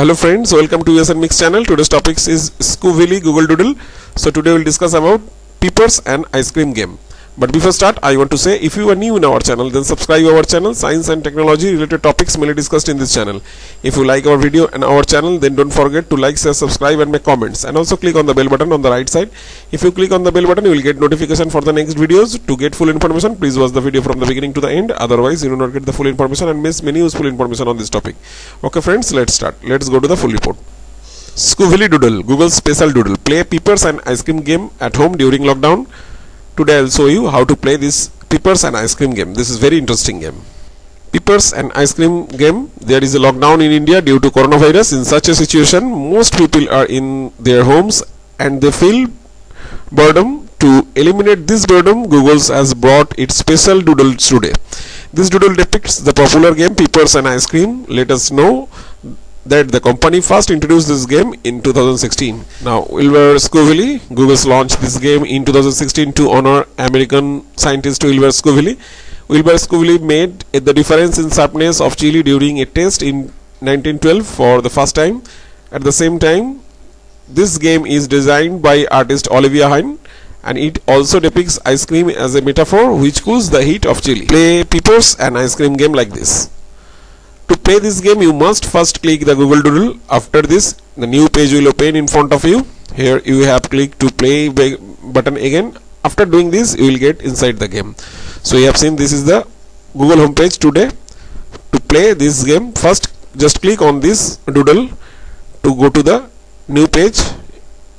Hello friends, welcome to USN Mix channel. Today's topic is Scoville Google Doodle. So today we'll discuss about Peepers and ice cream game. But before start, I want to say if you are new in our channel, then subscribe our channel. Science and technology related topics mainly discussed in this channel. If you like our video and our channel, then don't forget to like, share, subscribe and make comments. And also click on the bell button on the right side. If you click on the bell button, you will get notification for the next videos. To get full information, please watch the video from the beginning to the end. Otherwise, you will not get the full information and miss many useful information on this topic. Okay friends, let's start. Let's go to the full report. Scoville Doodle, Google's special doodle. Play Peepers and ice cream game at home during lockdown. Today I will show you how to play this Peepers and ice cream game. This is very interesting game. Peepers and ice cream game. There is a lockdown in India due to coronavirus. In such a situation, most people are in their homes and they feel boredom. To eliminate this boredom, Google has brought its special doodle today. This doodle depicts the popular game Peepers and ice cream. Let us know that the company first introduced this game in 2016. Now, Wilbur Scoville, Google's launched this game in 2016 to honor American scientist Wilbur Scoville. Wilbur Scoville made the difference in sharpness of chili during a test in 1912 for the first time. At the same time, this game is designed by artist Olivia Hine, and it also depicts ice cream as a metaphor which cools the heat of chili. Play Peepers and ice cream game like this. To play this game, you must first click the Google Doodle. After this, the new page will open in front of you. Here you have clicked to play button again. After doing this, you will get inside the game. So you have seen this is the Google homepage today. To play this game, first just click on this doodle to go to the new page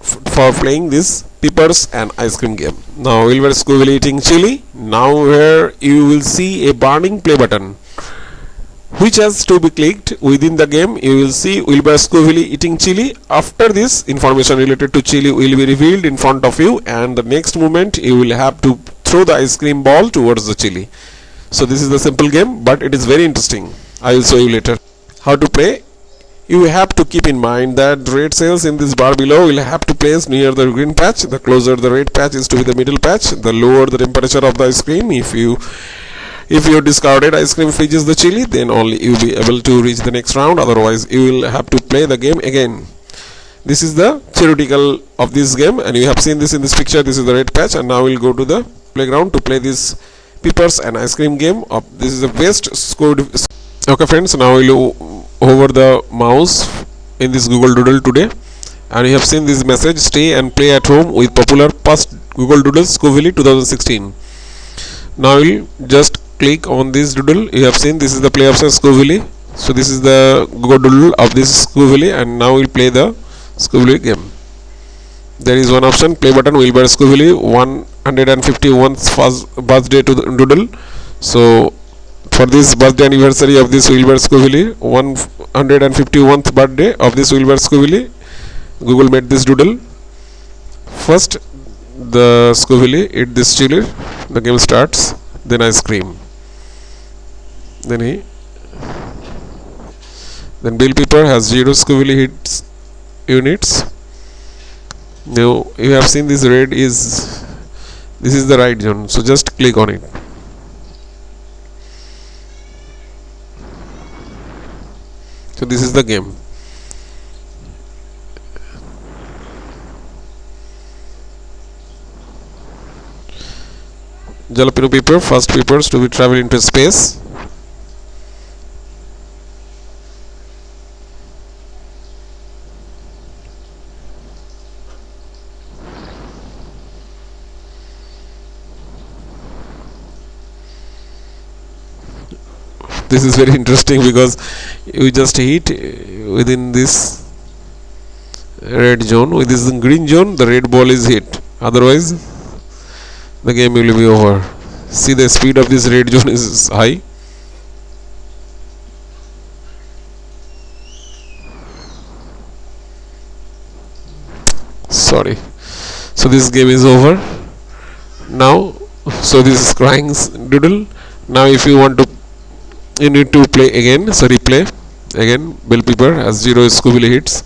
for playing this Peepers and ice cream game. Now Wilbur Scoville eating chili. Now here you will see a burning play button, which has to be clicked. Within the game you will see Wilbur Scoville eating chili. After this, information related to chili will be revealed in front of you, and the next moment you will have to throw the ice cream ball towards the chili. So this is the simple game, but it is very interesting. I will show you later how to play. You have to keep in mind that the red cells in this bar below will have to place near the green patch. The closer the red patch is to the middle patch, the lower the temperature of the ice cream. If your discarded ice cream freezes the chili, then only you will be able to reach the next round. Otherwise, you will have to play the game again. This is the theoretical of this game, and you have seen this in this picture. This is the red patch, and now we'll go to the playground to play this Peepers and ice cream game. This is the best scored. Okay friends, now we'll hover the mouse in this Google Doodle today, and you have seen this message: stay and play at home with popular past Google Doodles Scoville 2016. Now we'll just click on this doodle. You have seen this is the play option Scoville. So this is the Google Doodle of this Scoville, and now we'll play the Scoville game. There is one option, play button Wilbur Scoville 151st first birthday to the doodle. So for this birthday anniversary of this Wilbur Scoville, 151st birthday of this Wilbur Scoville, Google made this doodle. First the Scoville eat this chili, the game starts, then ice cream, then Bill Peeper has 0 Scoville hits units. Now you have seen this red this is the right zone, so just click on it. So this is the game. Jalapeno Peeper, first Peepers to be travel into space. This is very interesting because you just hit within this red zone. With this green zone, the red ball is hit. Otherwise, the game will be over. See, the speed of this red zone is high. Sorry. So this game is over now. So this is crying doodle. Now if you want to, you need to play again. So replay again. Bill Peeper has 0 Scoville hits.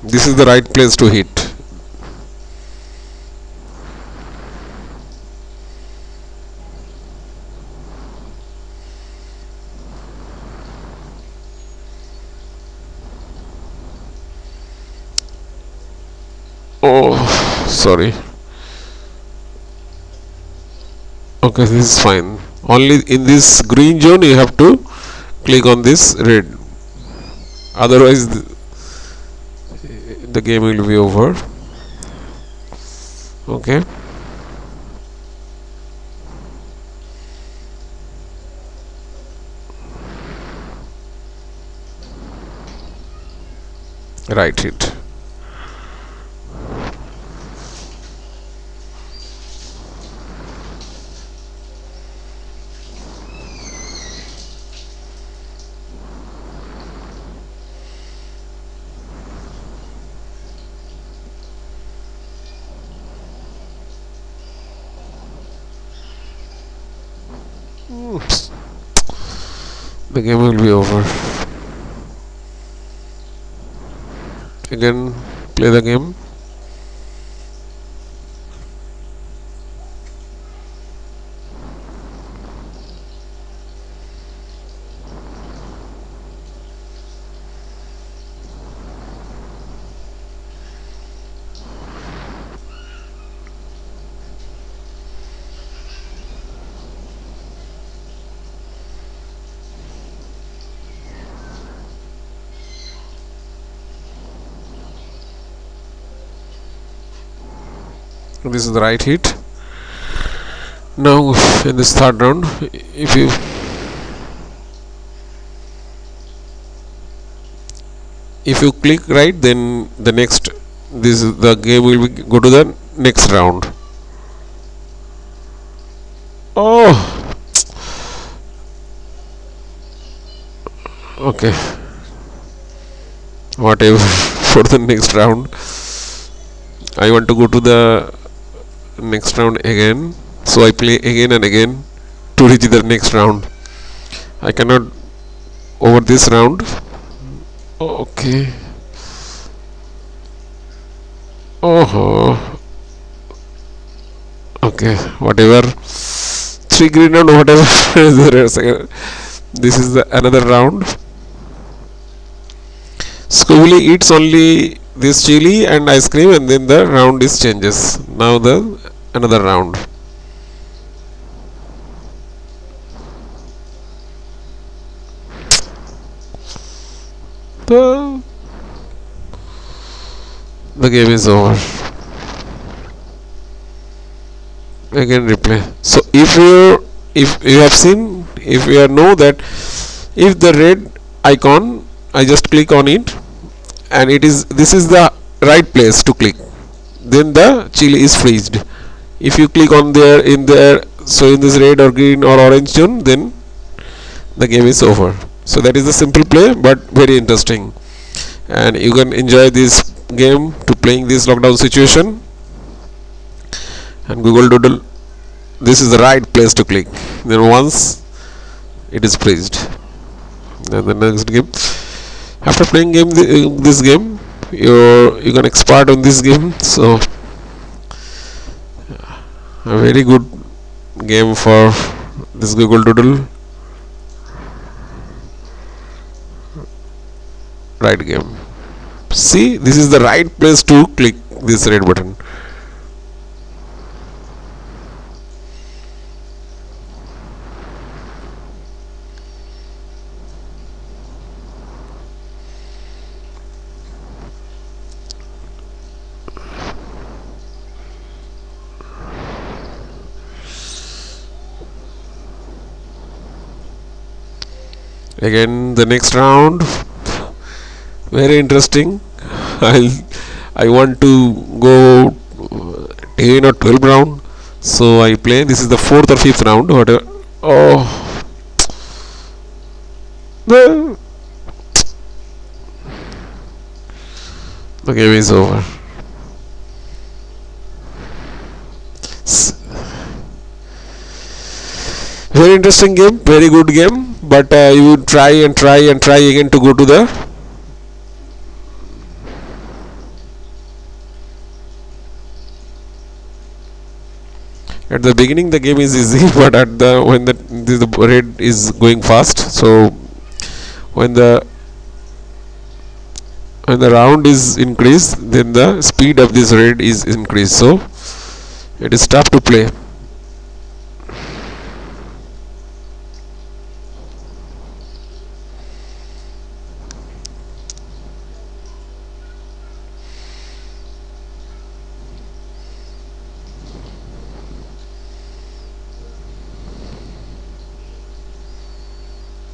This is the right place to hit. sorry. Okay, this is fine. Only in this green zone you have to click on this red, otherwise the game will be over. Okay, right hit. The game will be over. Again, play the game. This is the right hit. Now in this third round, if you click right, then the next, this is the game will be, go to the next round. Oh, okay, whatever. For the next round, I want to go to the next round again, so I play again and again to reach the next round. I cannot over this round. Okay. Oh, okay, whatever. Three green round, whatever. This is the another round. Scooby eats only this chili and ice cream, and then the round is changes. Now the another round. The game is over. Again replay. So if you have seen, if you know that if the red icon, I just click on it and this is the right place to click, then the chili is freezed. If you click on there, so in this red or green or orange zone, then the game is over. So that is a simple play but very interesting, and you can enjoy this game to playing this lockdown situation. And Google Doodle, this is the right place to click. Then once it is freezed, then the next game, after playing this game, you can expert on this game. So a very good game for this Google Doodle. Right game. See, this is the right place to click this red button. Again the next round, very interesting. I want to go 10 or 12 round, so I play. This is the fourth or fifth round, whatever. Oh, the game is over. Very interesting game, very good game, but you try and try and try again to go to the at the beginning the game is easy, but at the when the red is going fast, so when the and the round is increased, then the speed of this red is increased, so it is tough to play.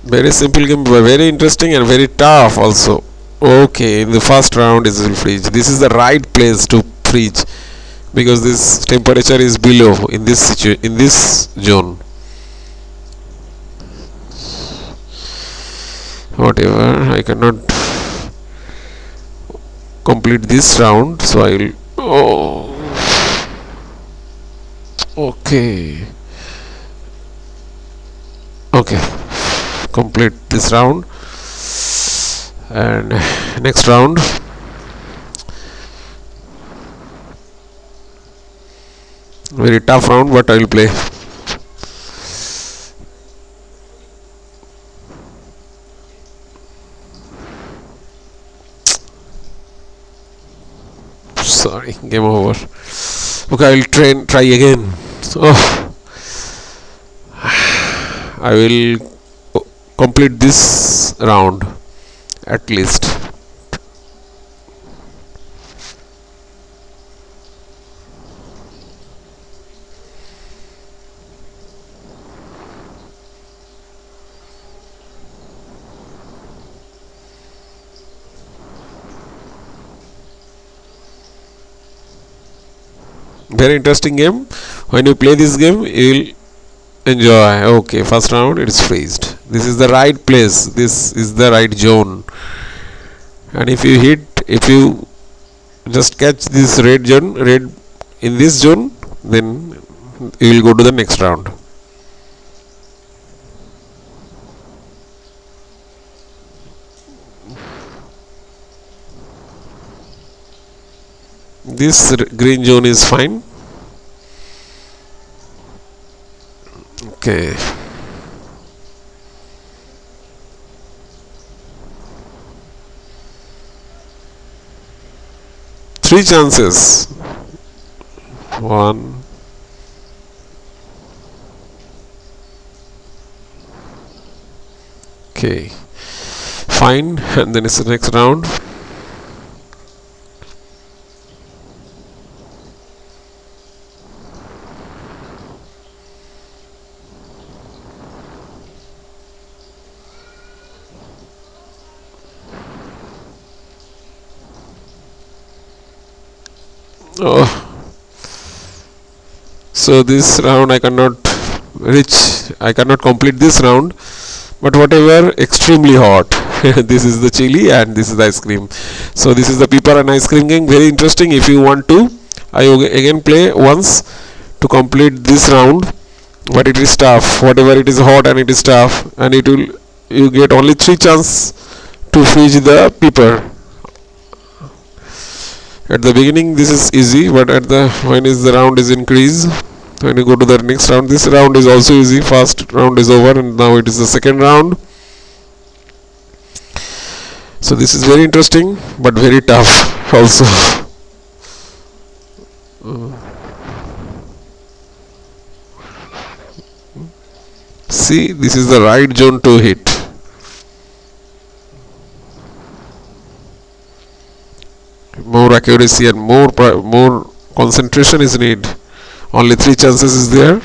Very simple game, but very interesting and very tough also. Okay, in the first round is will freeze. This is the right place to freeze because this temperature is below in this in this zone. Whatever, I cannot complete this round, so I will. Oh, okay, okay. Complete this round, and next round. Very tough round, but I will play. Sorry, game over. Okay, I will try again. Oh, I will complete this round at least. Very interesting game. When you play this game, you will enjoy. Okay, first round it is freezed. This is the right place. This is the right zone. And if you just catch this red in this zone, then you will go to the next round. This green zone is fine. Okay. Three chances. One. Okay. Fine. And then it's the next round. Oh, so this round I cannot complete this round, but whatever, extremely hot. This is the chili and this is the ice cream. So this is the pepper and ice cream game, very interesting. If you want to, I again play once to complete this round, but it is tough. Whatever, it is hot and it is tough, and you get only 3 chance to freeze the pepper. At the beginning this is easy, but at the when is the round is increased, when you go to the next round, this round is also easy. First round is over and now it is the second round. So this is very interesting but very tough also. See, this is the right zone to hit. More accuracy and more concentration is needed. Only 3 chances is there.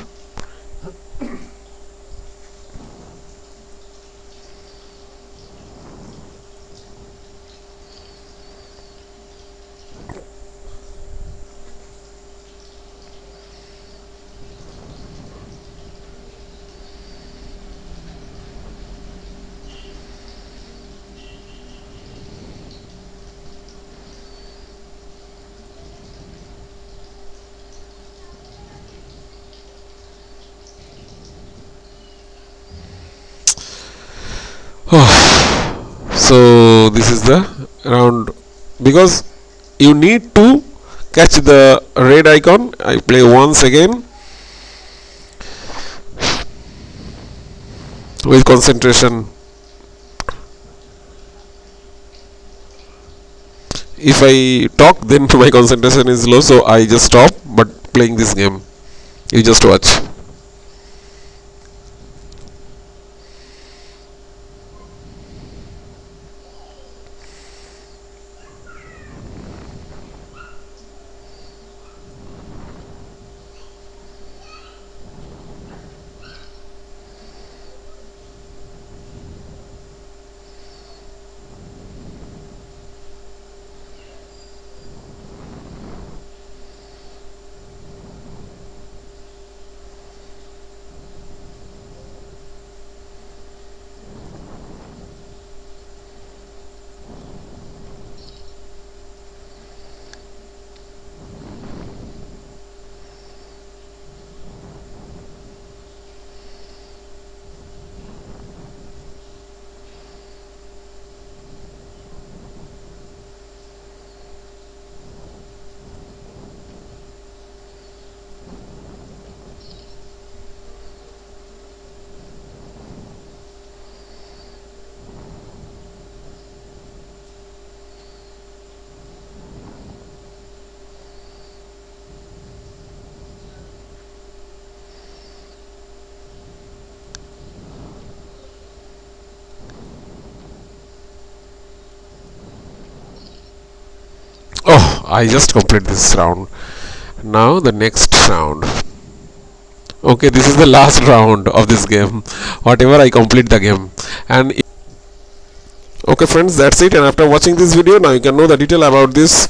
So this is the round, because you need to catch the red icon. I play once again with concentration. if I talk, then my concentration is low, so I just stop but playing this game. You just watch. Oh, I just complete this round. Now the next round. Okay, this is the last round of this game. Whatever, I complete the game. And okay friends, that's it. And after watching this video, now you can know the detail about this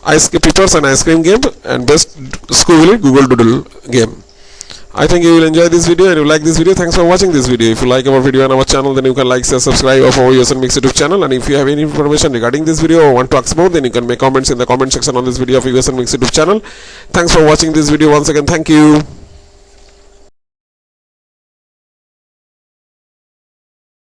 Peepers and ice cream game and best Scooby Google Doodle game. I think you will enjoy this video and you like this video. Thanks for watching this video. If you like our video on our channel, then you can like, share, subscribe of our USN Mix YouTube channel. And if you have any information regarding this video or want to ask more, then you can make comments in the comment section on this video of USN Mix YouTube channel. Thanks for watching this video once again. Thank you.